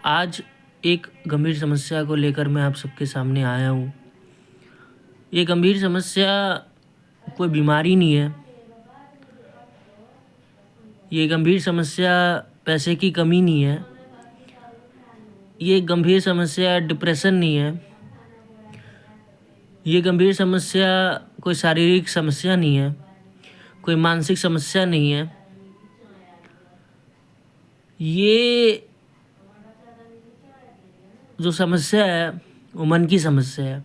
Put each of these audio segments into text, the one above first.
आज एक गंभीर समस्या को लेकर मैं आप सबके सामने आया हूँ। ये गंभीर समस्या कोई बीमारी नहीं है। ये गंभीर समस्या पैसे की कमी नहीं है। ये गंभीर समस्या डिप्रेशन नहीं है। ये गंभीर समस्या कोई शारीरिक समस्या नहीं है, कोई मानसिक समस्या नहीं है। ये जो समस्या है वो मन की समस्या है।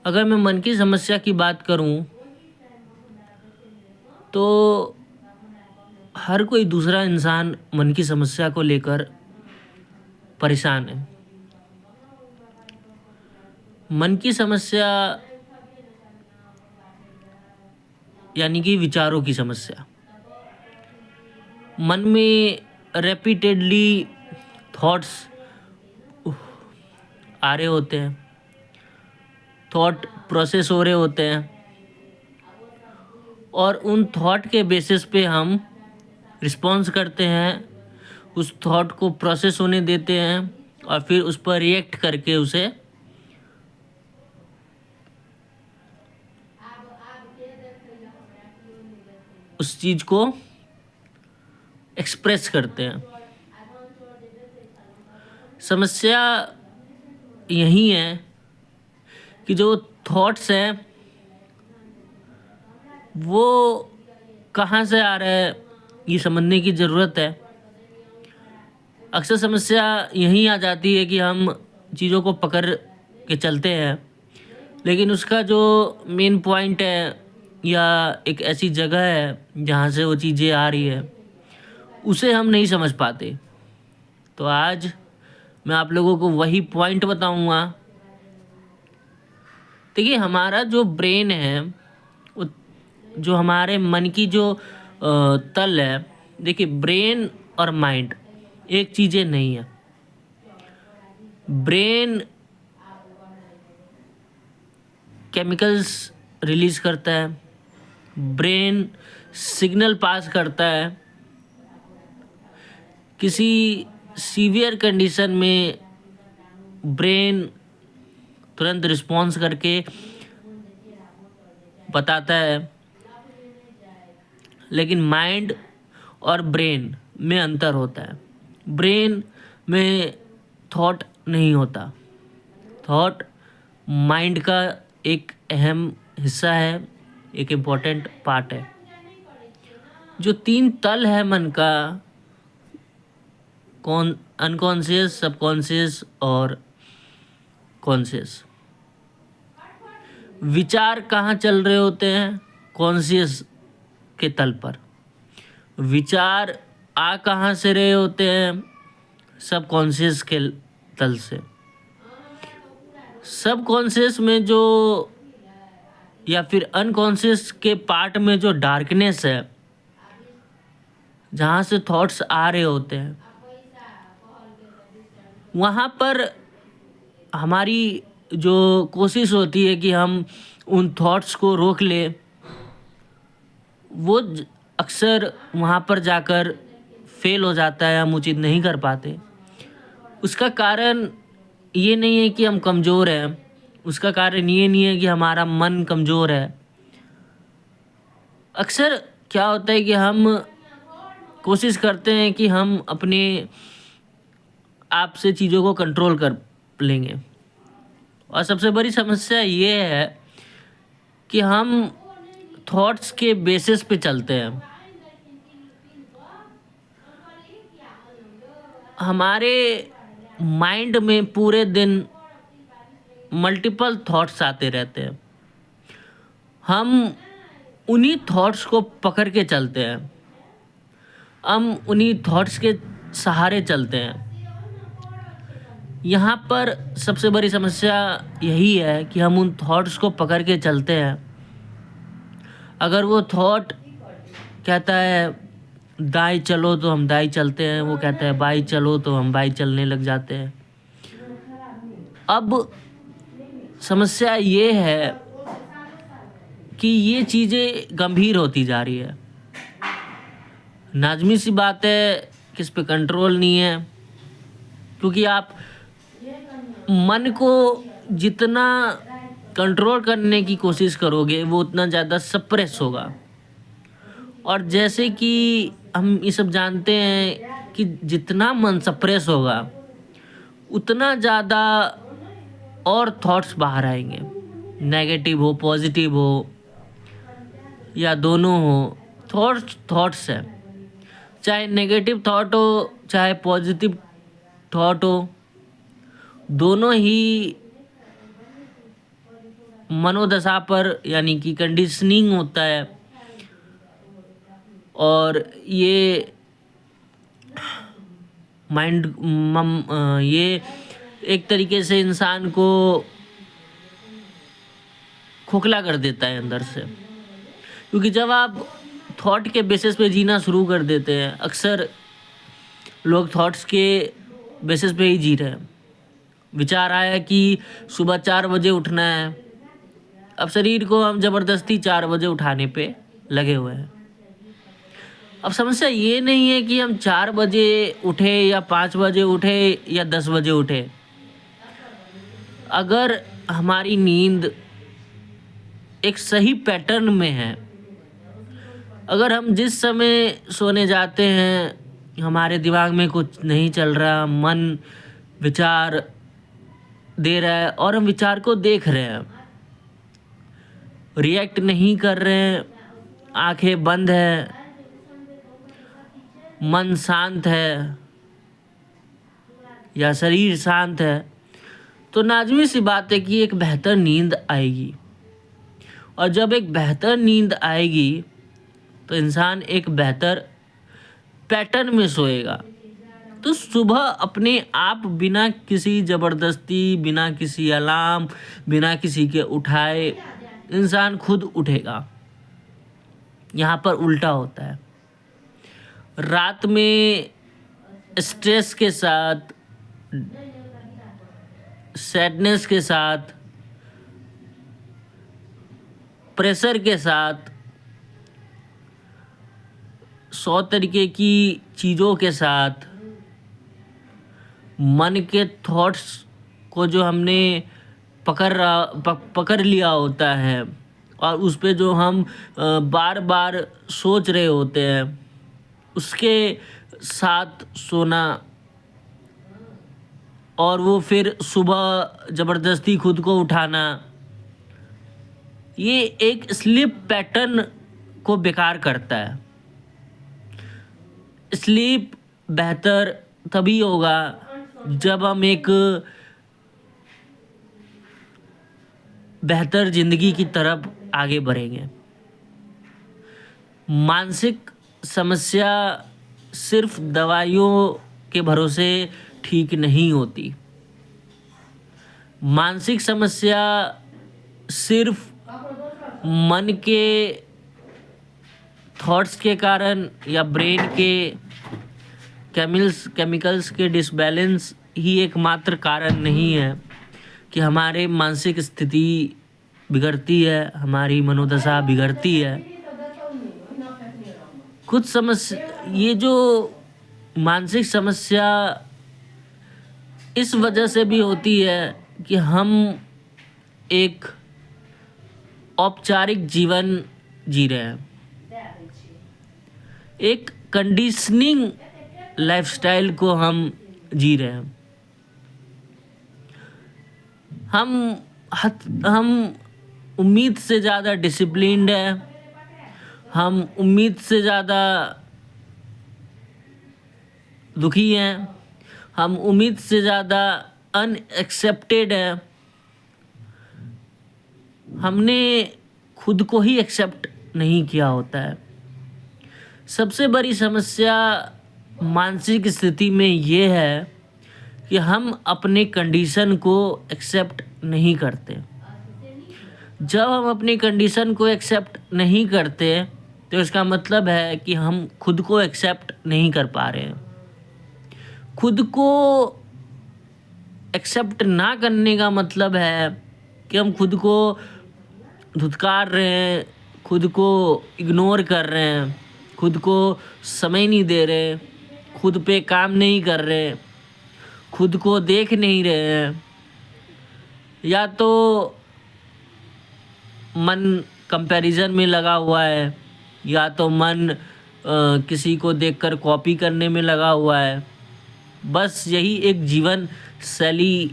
अगर मैं मन की समस्या की बात करूं तो हर कोई दूसरा इंसान मन की समस्या को लेकर परेशान है। मन की समस्या यानी कि विचारों की समस्या। मन में रेपिटेडली थॉट्स आ रहे होते हैं, थॉट प्रोसेस हो रहे होते हैं और उन थॉट के बेसिस पे हम रिस्पॉन्स करते हैं, उस थॉट को प्रोसेस होने देते हैं और फिर उस पर रिएक्ट करके उसे उस चीज़ को एक्सप्रेस करते हैं। समस्या यही है कि जो थॉट्स हैं वो कहाँ से आ रहे हैं ये समझने की ज़रूरत है। अक्सर समस्या यहीं आ जाती है कि हम चीज़ों को पकड़ के चलते हैं, लेकिन उसका जो मेन पॉइंट है या एक ऐसी जगह है जहाँ से वो चीज़ें आ रही है उसे हम नहीं समझ पाते। तो आज मैं आप लोगों को वही पॉइंट बताऊंगा। देखिए, हमारा जो ब्रेन है, जो हमारे मन की जो तल है, देखिए ब्रेन और माइंड एक चीज़ें नहीं है। ब्रेन केमिकल्स रिलीज करता है, ब्रेन सिग्नल पास करता है। किसी सीवियर कंडीशन में ब्रेन तुरंत रिस्पॉन्स करके बताता है, लेकिन माइंड और ब्रेन में अंतर होता है। ब्रेन में थॉट नहीं होता। थॉट माइंड का एक अहम हिस्सा है, एक इम्पॉर्टेंट पार्ट है। जो 3 तल है मन का, अनकॉन्शियस, सबकॉन्शियस और कॉन्शियस। विचार कहाँ चल रहे होते हैं? कॉन्शियस के तल पर। विचार आ कहाँ से रहे होते हैं? सबकॉन्शियस के तल से। सबकॉन्शियस में जो या फिर अनकॉन्शियस के पार्ट में जो डार्कनेस है, जहाँ से थॉट्स आ रहे होते हैं, वहाँ पर हमारी जो कोशिश होती है कि हम उन थॉट्स को रोक लें, वो अक्सर वहाँ पर जाकर फेल हो जाता है, हम उचित नहीं कर पाते। उसका कारण ये नहीं है कि हम कमज़ोर हैं, उसका कारण ये नहीं है कि हमारा मन कमज़ोर है। अक्सर क्या होता है कि हम कोशिश करते हैं कि हम अपने आप से चीज़ों को कंट्रोल कर लेंगे, और सबसे बड़ी समस्या ये है कि हम थॉट्स के बेसिस पे चलते हैं। हमारे माइंड में पूरे दिन मल्टीपल थॉट्स आते रहते हैं। हम उन्हीं थॉट्स को पकड़ के चलते हैं, हम उन्हीं थॉट्स के सहारे चलते हैं। यहाँ पर सबसे बड़ी समस्या यही है कि हम उन थॉट्स को पकड़ के चलते हैं। अगर वो थॉट कहता है दाएं चलो तो हम दाएं चलते हैं, वो कहता है बाएं चलो तो हम बाएं चलने लग जाते हैं। अब समस्या ये है कि ये चीज़ें गंभीर होती जा रही है। नाज़मी सी बात है किस पे कंट्रोल नहीं है, क्योंकि आप मन को जितना कंट्रोल करने की कोशिश करोगे वो उतना ज़्यादा सप्रेस होगा। और जैसे कि हम ये सब जानते हैं कि जितना मन सप्रेस होगा उतना ज़्यादा और थॉट्स बाहर आएंगे, नेगेटिव हो पॉजिटिव हो या दोनों हो। थॉट्स है, चाहे नेगेटिव थॉट हो चाहे पॉजिटिव थॉट हो, दोनों ही मनोदशा पर यानी कि कंडीशनिंग होता है। और ये ये एक तरीके से इंसान को खोखला कर देता है अंदर से, क्योंकि जब आप थॉट के बेसिस पे जीना शुरू कर देते हैं, अक्सर लोग थॉट्स के बेसिस पे ही जी रहे हैं। विचार आया कि सुबह 4 बजे उठना है, अब शरीर को हम ज़बरदस्ती 4 बजे उठाने पे लगे हुए हैं। अब समस्या ये नहीं है कि हम 4 बजे उठे या 5 बजे उठे या 10 बजे उठे। अगर हमारी नींद एक सही पैटर्न में है, अगर हम जिस समय सोने जाते हैं हमारे दिमाग में कुछ नहीं चल रहा, मन विचार दे रहा है और हम विचार को देख रहे हैं, रिएक्ट नहीं कर रहे हैं, आंखें बंद है, मन शांत है या शरीर शांत है, तो लाज़मी सी बात है कि एक बेहतर नींद आएगी। और जब एक बेहतर नींद आएगी तो इंसान एक बेहतर पैटर्न में सोएगा। तो सुबह अपने आप बिना किसी ज़बरदस्ती, बिना किसी अलार्म, बिना किसी के उठाए इंसान खुद उठेगा। यहाँ पर उल्टा होता है। रात में स्ट्रेस के साथ, सैडनेस के साथ, प्रेशर के साथ, 100 तरीके की चीज़ों के साथ, मन के थॉट्स को जो हमने पकड़ लिया होता है और उस पे जो हम बार बार सोच रहे होते हैं, उसके साथ सोना और वो फिर सुबह ज़बरदस्ती खुद को उठाना, ये एक स्लीप पैटर्न को बेकार करता है। स्लीप बेहतर तभी होगा जब हम एक बेहतर ज़िंदगी की तरफ आगे बढ़ेंगे। मानसिक समस्या सिर्फ दवाइयों के भरोसे ठीक नहीं होती। मानसिक समस्या सिर्फ मन के थॉट्स के कारण या ब्रेन के केमिकल्स के डिसबैलेंस ही एकमात्र कारण नहीं है कि हमारे मानसिक स्थिति बिगड़ती है, हमारी मनोदशा बिगड़ती है। कुछ समस्या, ये जो मानसिक समस्या इस वजह से भी होती है कि हम एक औपचारिक जीवन जी रहे हैं, एक कंडीशनिंग लाइफस्टाइल को हम जी रहे हैं। हम उम्मीद से ज़्यादा डिसिप्लिन्ड है, हम उम्मीद से ज़्यादा दुखी हैं, हम उम्मीद से ज़्यादा अनएक्सेप्टेड है। हमने खुद को ही एक्सेप्ट नहीं किया होता है। सबसे बड़ी समस्या मानसिक स्थिति में ये है कि हम अपने कंडीशन को एक्सेप्ट नहीं करते। जब हम अपनी कंडीशन को एक्सेप्ट नहीं करते तो इसका मतलब है कि हम खुद को एक्सेप्ट नहीं कर पा रहे हैं। खुद को एक्सेप्ट ना करने का मतलब है कि हम खुद को धुतकार रहे हैं, खुद को इग्नोर कर रहे हैं, खुद को समय नहीं दे रहे, खुद पे काम नहीं कर रहे, खुद को देख नहीं रहे हैं, या तो मन कंपैरिजन में लगा हुआ है, या तो मन किसी को देखकर कॉपी करने में लगा हुआ है। बस यही एक जीवन शैली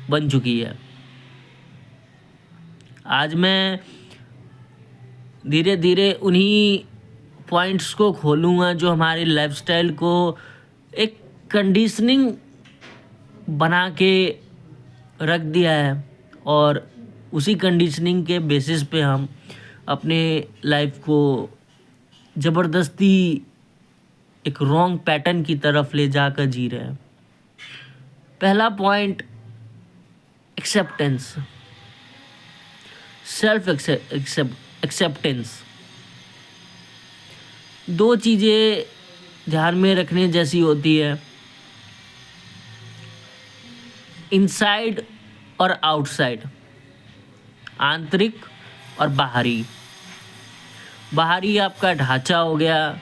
बन चुकी है। आज मैं धीरे धीरे उन्हीं पॉइंट्स को खोलूँगा जो हमारे लाइफस्टाइल को एक कंडीशनिंग बना के रख दिया है, और उसी कंडीशनिंग के बेसिस पे हम अपने लाइफ को ज़बरदस्ती एक रॉन्ग पैटर्न की तरफ ले जाकर जी रहे हैं। पहला पॉइंट, एक्सेप्टेंस, सेल्फ एक्सेप्टेंस। दो चीज़ें ध्यान में रखने जैसी होती है, इनसाइड और आउटसाइड, आंतरिक और बाहरी। बाहरी आपका ढांचा हो गया,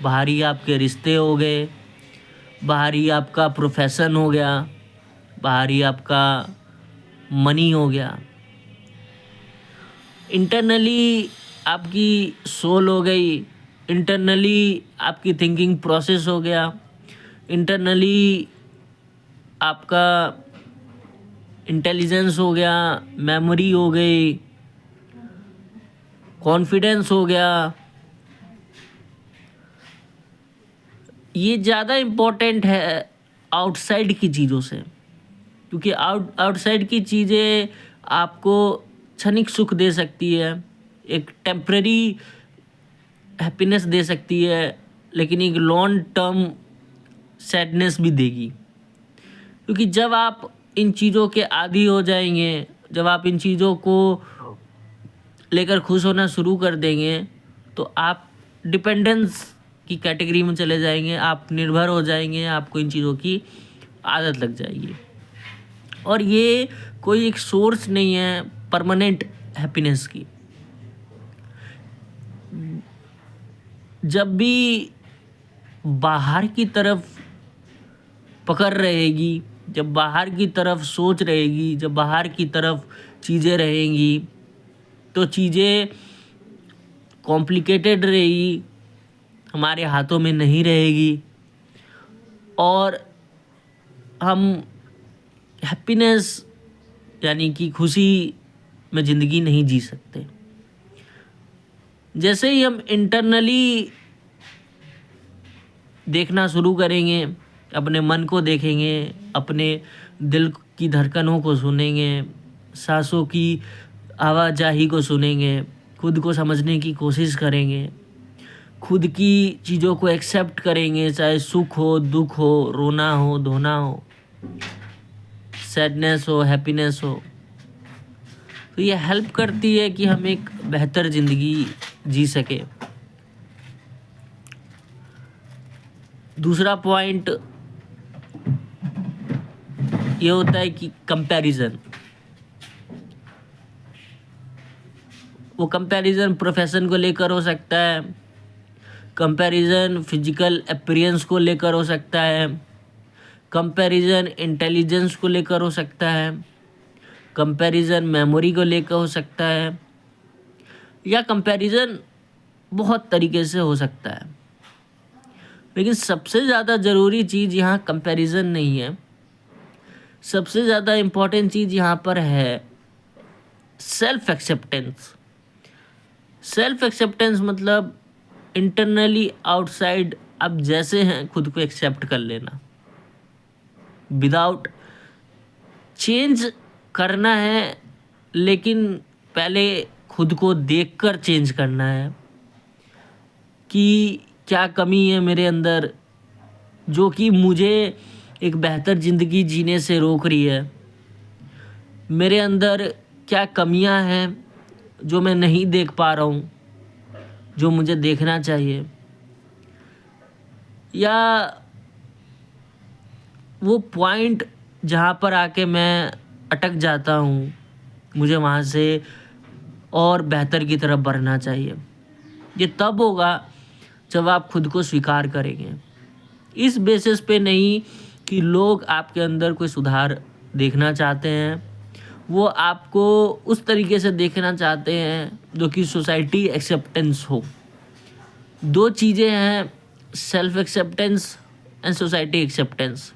बाहरी आपके रिश्ते हो गए, बाहरी आपका प्रोफेशन हो गया, बाहरी आपका मनी हो गया। इंटरनली आपकी सोल हो गई, इंटरनली आपकी थिंकिंग प्रोसेस हो गया, इंटरनली आपका इंटेलिजेंस हो गया, मेमोरी हो गई, कॉन्फिडेंस हो गया। ये ज़्यादा इम्पोर्टेंट है आउटसाइड की चीज़ों से, क्योंकि आउटसाइड की चीज़ें आपको क्षणिक सुख दे सकती है, एक टेम्परेरी हैप्पीनेस दे सकती है, लेकिन एक लॉन्ग टर्म सैडनेस भी देगी। क्योंकि जब आप इन चीज़ों के आदी हो जाएंगे, जब आप इन चीज़ों को लेकर खुश होना शुरू कर देंगे, तो आप डिपेंडेंस की कैटेगरी में चले जाएंगे, आप निर्भर हो जाएंगे, आपको इन चीज़ों की आदत लग जाएगी। और ये कोई एक सोर्स नहीं है परमानेंट हैप्पीनेस की। जब भी बाहर की तरफ पकड़ रहेगी, जब बाहर की तरफ सोच रहेगी, जब बाहर की तरफ चीज़ें रहेंगी, तो चीज़ें कॉम्प्लिकेटेड रहेगी, हमारे हाथों में नहीं रहेगी, और हम हैप्पीनेस यानी कि खुशी में ज़िंदगी नहीं जी सकते। जैसे ही हम इंटरनली देखना शुरू करेंगे, अपने मन को देखेंगे, अपने दिल की धड़कनों को सुनेंगे, सांसों की आवाजाही को सुनेंगे, खुद को समझने की कोशिश करेंगे, खुद की चीज़ों को एक्सेप्ट करेंगे, चाहे सुख हो, दुख हो, रोना हो, धोना हो, सैडनेस हो, हैप्पीनेस हो, तो ये हेल्प करती है कि हम एक बेहतर ज़िंदगी जी सके। दूसरा पॉइंट ये होता है कि कंपैरिजन। वो कंपैरिजन प्रोफेशन को लेकर हो सकता है, कंपैरिजन फिजिकल अपीयरेंस को लेकर हो सकता है, कंपैरिजन इंटेलिजेंस को लेकर हो सकता है, कंपैरिजन मेमोरी को लेकर हो सकता है, या कंपैरिजन बहुत तरीके से हो सकता है। लेकिन सबसे ज़्यादा ज़रूरी चीज़ यहाँ कंपैरिजन नहीं है, सबसे ज़्यादा इम्पोर्टेंट चीज़ यहाँ पर है सेल्फ एक्सेप्टेंस। सेल्फ एक्सेप्टेंस मतलब इंटरनली आउटसाइड आप जैसे हैं खुद को एक्सेप्ट कर लेना, विदाउट चेंज करना है, लेकिन पहले खुद को देखकर चेंज करना है कि क्या कमी है मेरे अंदर जो कि मुझे एक बेहतर ज़िंदगी जीने से रोक रही है। मेरे अंदर क्या कमियां हैं जो मैं नहीं देख पा रहा हूँ, जो मुझे देखना चाहिए, या वो पॉइंट जहाँ पर आके मैं अटक जाता हूँ, मुझे वहाँ से और बेहतर की तरफ बढ़ना चाहिए। ये तब होगा जब आप खुद को स्वीकार करेंगे, इस बेसिस पे नहीं कि लोग आपके अंदर कोई सुधार देखना चाहते हैं, वो आपको उस तरीके से देखना चाहते हैं जो कि सोसाइटी एक्सेप्टेंस हो। दो चीज़ें हैं, self acceptance and society acceptance.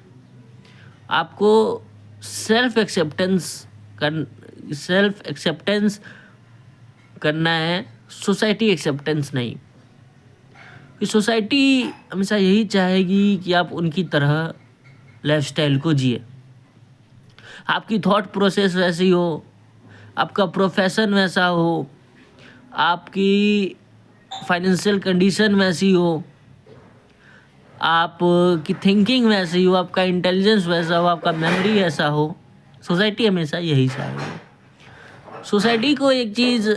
आपको सेल्फ एक्सेप्टेंस करना है, सोसाइटी एक्सेप्टेंस नहीं। कि सोसाइटी हमेशा यही चाहेगी कि आप उनकी तरह लाइफस्टाइल को जिए, आपकी थॉट प्रोसेस वैसी हो, आपका प्रोफेशन वैसा हो, आपकी फाइनेंशियल कंडीशन वैसी हो, आपकी थिंकिंग वैसी हो, आपका इंटेलिजेंस वैसा हो, आपका मेमोरी ऐसा हो। सोसाइटी हमेशा यही चाहेगी। सोसाइटी को एक चीज़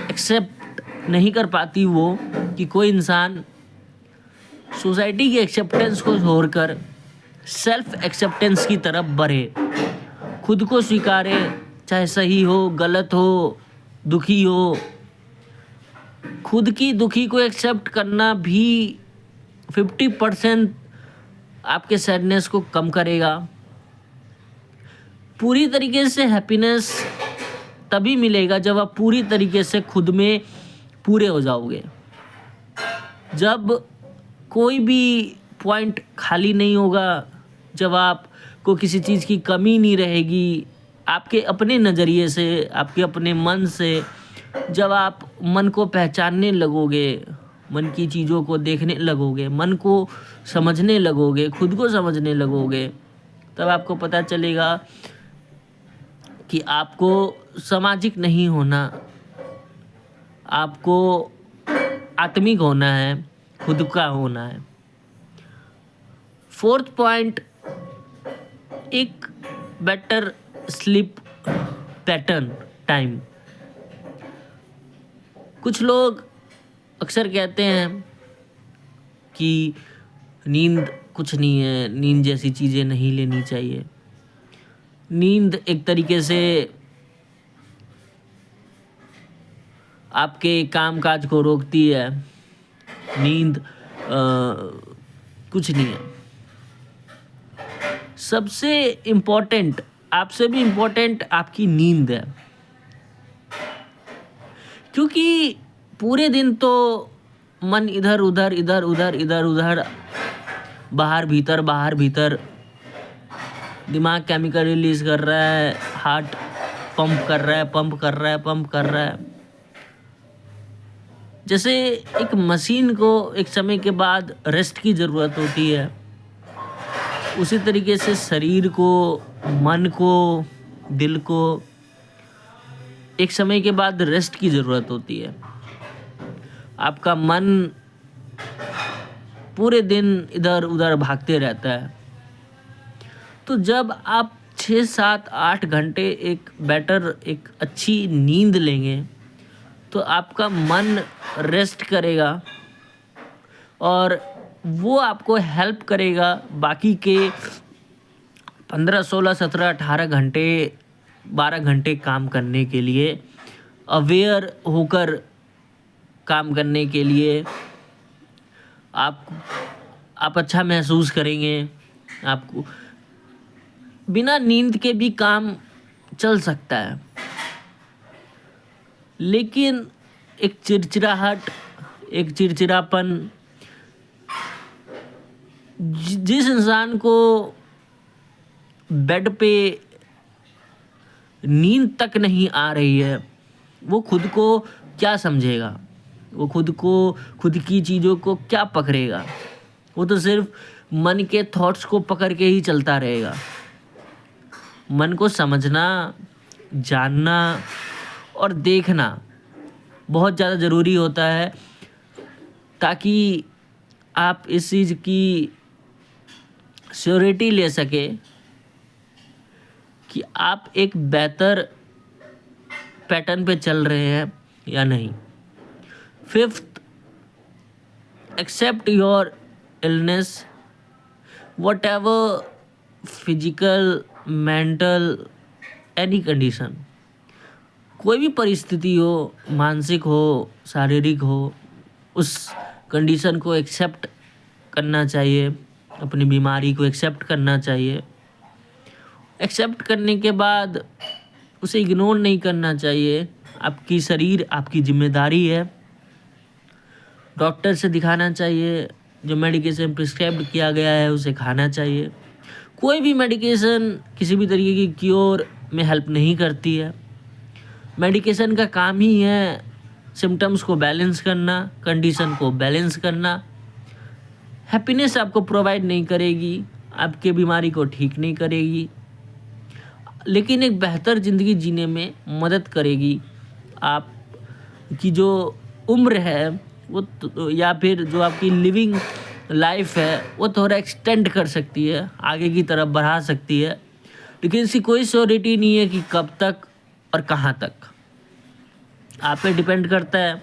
एक्सेप्ट नहीं कर पाती वो कि कोई इंसान सोसाइटी की एक्सेप्टेंस को छोड़कर सेल्फ एक्सेप्टेंस की तरफ बढ़े, खुद को स्वीकारे, चाहे सही हो, गलत हो, दुखी हो। खुद की दुखी को एक्सेप्ट करना भी 50% आपके सैडनेस को कम करेगा। पूरी तरीके से हैप्पीनेस तभी मिलेगा जब आप पूरी तरीके से खुद में पूरे हो जाओगे। जब कोई भी पॉइंट खाली नहीं होगा, जब आपको किसी चीज़ की कमी नहीं रहेगी, आपके अपने नज़रिए से, आपके अपने मन से, जब आप मन को पहचानने लगोगे, मन की चीज़ों को देखने लगोगे, मन को समझने लगोगे, खुद को समझने लगोगे, तब आपको पता चलेगा कि आपको सामाजिक नहीं होना, आपको आत्मिक होना है, खुद का होना है। फोर्थ पॉइंट, एक बेटर स्लीप पैटर्न टाइम। कुछ लोग अक्सर कहते हैं कि नींद कुछ नहीं है, नींद जैसी चीज़ें नहीं लेनी चाहिए। नींद एक तरीके से आपके कामकाज को रोकती है। नींद कुछ नहीं है। सबसे इम्पोर्टेंट, आपसे भी इम्पोर्टेंट आपकी नींद है, क्योंकि पूरे दिन तो मन इधर उधर इधर उधर इधर उधर, बाहर भीतर, दिमाग केमिकल रिलीज कर रहा है, हार्ट पंप कर रहा है। जैसे एक मशीन को एक समय के बाद रेस्ट की ज़रूरत होती है, उसी तरीके से शरीर को, मन को, दिल को एक समय के बाद रेस्ट की ज़रूरत होती है। आपका मन पूरे दिन इधर उधर भागते रहता है, तो जब आप 6, 7, 8 घंटे एक अच्छी नींद लेंगे तो आपका मन रेस्ट करेगा और वो आपको हेल्प करेगा बाकी के 15, 16, 17, 18 घंटे, 12 घंटे काम करने के लिए, अवेयर होकर काम करने के लिए। आप अच्छा महसूस करेंगे। आपको बिना नींद के भी काम चल सकता है, लेकिन एक चिड़चिड़ाहट, एक चिड़चिड़ापन, जिस इंसान को बेड पे नींद तक नहीं आ रही है, वो खुद को क्या समझेगा, वो खुद की चीज़ों को क्या पकड़ेगा। वो तो सिर्फ मन के थॉट्स को पकड़ के ही चलता रहेगा। मन को समझना, जानना और देखना बहुत ज़्यादा ज़रूरी होता है, ताकि आप इस चीज़ की श्योरिटी ले सके कि आप एक बेहतर पैटर्न पे चल रहे हैं या नहीं। Fifth, except your illness, whatever physical, mental, any condition. कोई भी परिस्थिति हो, मानसिक हो, शारीरिक हो, उस कंडीशन को एक्सेप्ट करना चाहिए, अपनी बीमारी को एक्सेप्ट करना चाहिए। एक्सेप्ट करने के बाद उसे इग्नोर नहीं करना चाहिए। आपकी शरीर आपकी जिम्मेदारी है। डॉक्टर से दिखाना चाहिए, जो मेडिकेशन प्रिस्क्राइब किया गया है उसे खाना चाहिए। कोई भी मेडिकेशन किसी भी तरीके की क्योर में हेल्प नहीं करती है। मेडिकेशन का काम ही है सिम्टम्स को बैलेंस करना, कंडीशन को बैलेंस करना। हैप्पीनेस आपको प्रोवाइड नहीं करेगी, आपके बीमारी को ठीक नहीं करेगी, लेकिन एक बेहतर ज़िंदगी जीने में मदद करेगी। आपकी जो उम्र है वो या फिर जो आपकी लिविंग लाइफ है वो थोड़ा एक्सटेंड कर सकती है, आगे की तरफ बढ़ा सकती है, लेकिन इसकी कोई श्योरिटी नहीं है कि कब तक और कहाँ तक। आप पे डिपेंड करता है।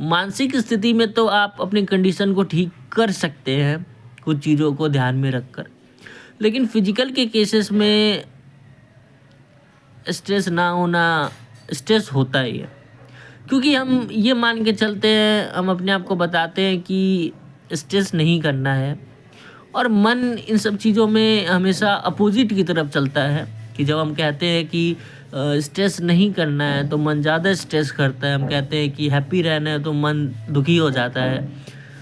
मानसिक स्थिति में तो आप अपनी कंडीशन को ठीक कर सकते हैं कुछ चीज़ों को ध्यान में रखकर, लेकिन फिजिकल के केसेस में स्ट्रेस ना होना, स्ट्रेस होता ही है, क्योंकि हम ये मान के चलते हैं, हम अपने आप को बताते हैं कि स्ट्रेस नहीं करना है, और मन इन सब चीज़ों में हमेशा अपोजिट की तरफ चलता है। कि जब हम कहते हैं कि स्ट्रेस नहीं करना है तो मन ज़्यादा स्ट्रेस करता है। हम कहते हैं कि हैप्पी रहना है तो मन दुखी हो जाता है।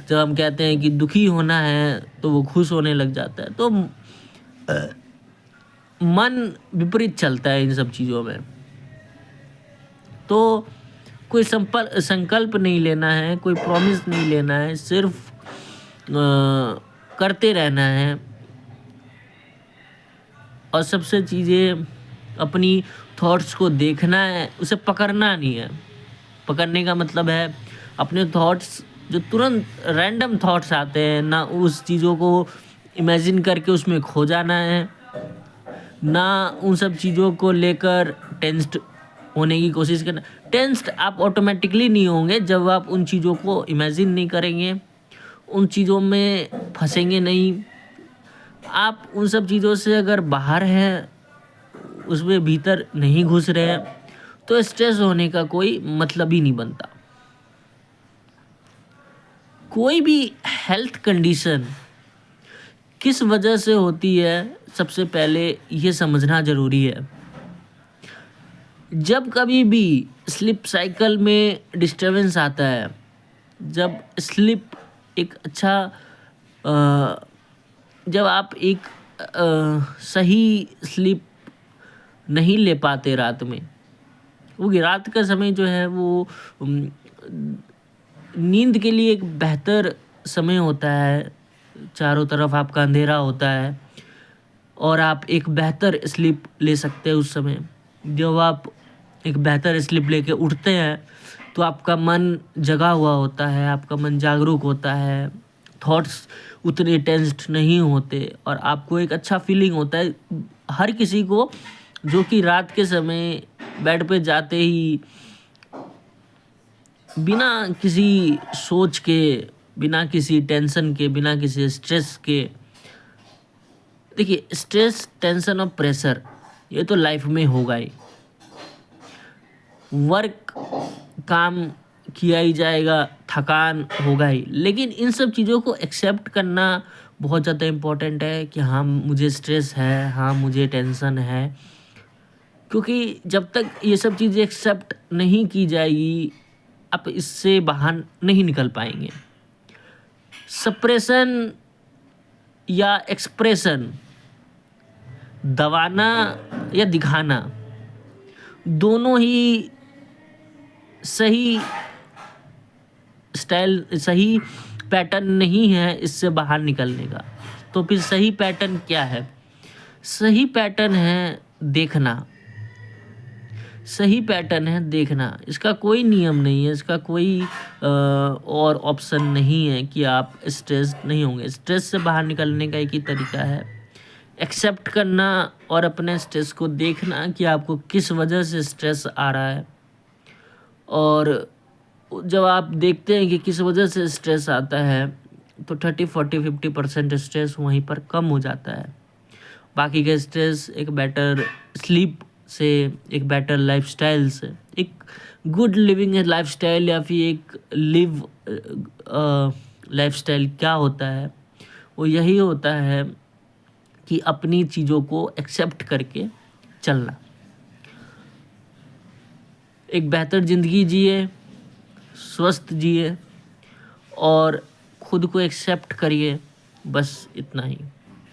जब हम कहते हैं कि दुखी होना है तो वो खुश होने लग जाता है। तो मन विपरीत चलता है इन सब चीज़ों में। तो कोई संकल्प नहीं लेना है, कोई प्रॉमिस नहीं लेना है, सिर्फ करते रहना है। और सबसे चीज़ें अपनी थॉट्स को देखना है, उसे पकड़ना नहीं है। पकड़ने का मतलब है अपने थॉट्स जो तुरंत रैंडम थॉट्स आते हैं ना, उस चीज़ों को इमेजिन करके उसमें खो जाना है, ना उन सब चीज़ों को लेकर टेंस्ड होने की कोशिश करना। टेंस्ड आप ऑटोमेटिकली नहीं होंगे जब आप उन चीज़ों को इमेजिन नहीं करेंगे, उन चीज़ों में फंसेंगे नहीं। आप उन सब चीज़ों से अगर बाहर हैं, उसमें भीतर नहीं घुस रहे हैं, तो स्ट्रेस होने का कोई मतलब ही नहीं बनता। कोई भी हेल्थ कंडीशन किस वजह से होती है, सबसे पहले ये समझना ज़रूरी है। जब कभी भी स्लीप साइकिल में डिस्टर्बेंस आता है, जब स्लीप एक अच्छा जब आप एक सही स्लीप नहीं ले पाते रात में, वो रात का समय जो है वो नींद के लिए एक बेहतर समय होता है। चारों तरफ आपका अंधेरा होता है और आप एक बेहतर स्लीप ले सकते हैं उस समय। जब आप एक बेहतर स्लीप लेके उठते हैं तो आपका मन जगा हुआ होता है, आपका मन जागरूक होता है, थॉट्स उतने टेंस्ड नहीं होते और आपको एक अच्छा फीलिंग होता है। हर किसी को जो कि रात के समय बेड पे जाते ही बिना किसी सोच के, बिना किसी टेंशन के, बिना किसी स्ट्रेस के, देखिए स्ट्रेस, टेंशन और प्रेशर ये तो लाइफ में होगा ही। वर्क, काम किया ही जाएगा, थकान होगा ही, लेकिन इन सब चीज़ों को एक्सेप्ट करना बहुत ज़्यादा इम्पोर्टेंट है कि हाँ मुझे स्ट्रेस है, हाँ मुझे टेंशन है। क्योंकि जब तक ये सब चीज़ें एक्सेप्ट नहीं की जाएगी, आप इससे बाहर नहीं निकल पाएंगे। सप्रेशन या एक्सप्रेशन, दबाना या दिखाना, दोनों ही सही स्टाइल, सही पैटर्न नहीं है इससे बाहर निकलने का। तो फिर सही पैटर्न क्या है? सही पैटर्न है देखना। सही पैटर्न है देखना। इसका कोई नियम नहीं है, इसका कोई और ऑप्शन नहीं है कि आप स्ट्रेस नहीं होंगे। स्ट्रेस से बाहर निकलने का एक ही तरीका है, एक्सेप्ट करना और अपने स्ट्रेस को देखना कि आपको किस वजह से स्ट्रेस आ रहा है। और जब आप देखते हैं कि किस वजह से स्ट्रेस आता है तो 30, 40, 50% स्ट्रेस वहीं पर कम हो जाता है। बाकी का स्ट्रेस एक बेटर स्लीप से, एक बेटर लाइफस्टाइल से, एक गुड लिविंग लाइफस्टाइल या फिर एक लाइफस्टाइल क्या होता है, वो यही होता है कि अपनी चीज़ों को एक्सेप्ट करके चलना। एक बेहतर ज़िंदगी जिए, स्वस्थ जिए और खुद को एक्सेप्ट करिए, बस इतना ही।